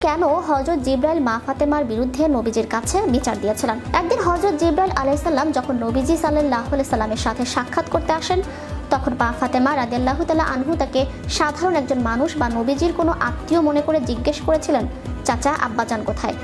কেন হযরত জিবরাইল মা ফাতেমার বিরুদ্ধে নবীজির কাছে বিচার দিয়েছিলেন। একদিন হযরত জিবরাইল আলাইহিস সালাম যখন নবীজি সাল্লাল্লাহু আলাইহি সাল্লামের সাথে সাক্ষাৎ করতে আসেন, তখন মা ফাতেমা রাদিয়াল্লাহু তাআলা আনহু তাকে সাধারণ একজন মানুষ বা নবীজির কোনো আত্মীয় মনে করে জিজ্ঞেস করেছিলেন, চাচা আব্বাজান কোথায়?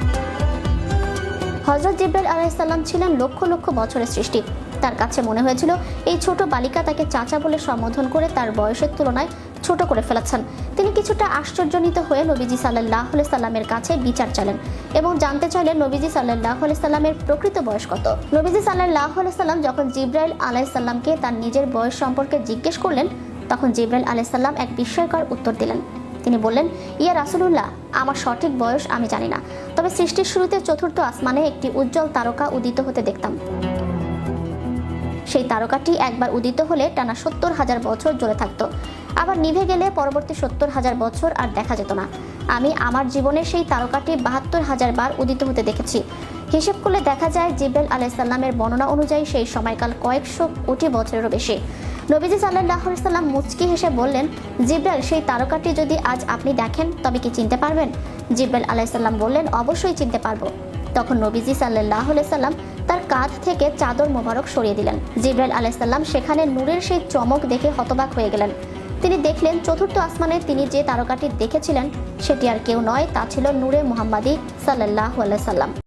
হযরত জিবরাইল আলাইহিস সালাম ছিলেন লক্ষ লক্ষ বছরের সৃষ্টি। তার কাছে মনে হয়েছিল এই ছোট বালিকা তাকে চাচা বলে সম্বোধন করে তার বয়সের তুলনায় ছোট করে ফেলেছেন। তিনি কিছুটা আশ্চর্যজনিত হয়ে নবীজি সাল্লাল্লাহু আলাইহি সাল্লামের কাছে বিচার চাইলেন এবং জানতে চাইলেন নবীজি সাল্লাল্লাহু আলাইহি সাল্লামের প্রকৃত বয়স কত। নবীজি সাল্লাল্লাহু আলাইহি সাল্লাম যখন জিবরাইল আলাইহিস সালামকে তার নিজের বয়স সম্পর্কে জিজ্ঞেস করলেন, তখন জিবরাইল আলাইহিস সালাম এক বিস্ময়কর উত্তর দিলেন। তিনি বললেন, ইয়া রাসূলুল্লাহ, আমার সঠিক বয়স আমি জানি না, তবে সৃষ্টির শুরুতে চতুর্থ আসমানে একটি উজ্জ্বল তারকা উদিত হতে দেখতাম। সেই তারকাটি একবার উদিত হলে টানা ৭০,০০০ বছর জ্বলে থাকতো, আবার নিভে গেলে পরবর্তী ৭০,০০০ বছর আর দেখা যেত না। আমি আমার জীবনে সেই তারকাটি ৭২,০০০ বার উদিত হতে দেখেছি। হিসেব করলে দেখা যায় জিবরাইল আলাইহিস সালামের বর্ণনা অনুযায়ী সেই সময়কাল কয়েকশো কোটি বছরেরও বেশি। নবীজি সাল্লাল্লাহু আলাইহি সাল্লাম মুচকি হেসে বললেন, জিবরাইল, সেই তারকাটি যদি আজ আপনি দেখেন তবে কি চিনতে পারবেন? জিবরাইল আলাইহিস সালাম বললেন, অবশ্যই চিনতে পারবো। তখন নবীজি সাল্লাল্লাহু আলাইহি সাল্লাম তার কাঁধ থেকে চাদর মোবারক সরিয়ে দিলেন। জিবরাইল আলাইহিস সালাম সেখানে নূরের সেই চমক দেখে হতবাক হয়ে গেলেন। তিনি দেখলেন চতুর্থ আসমানে তিনি যে তারকাটি দেখেছিলেন সেটি আর কেউ নয়, তা ছিল নূরে মুহাম্মাদি সাল্লাল্লাহু আলাইহি সাল্লাম।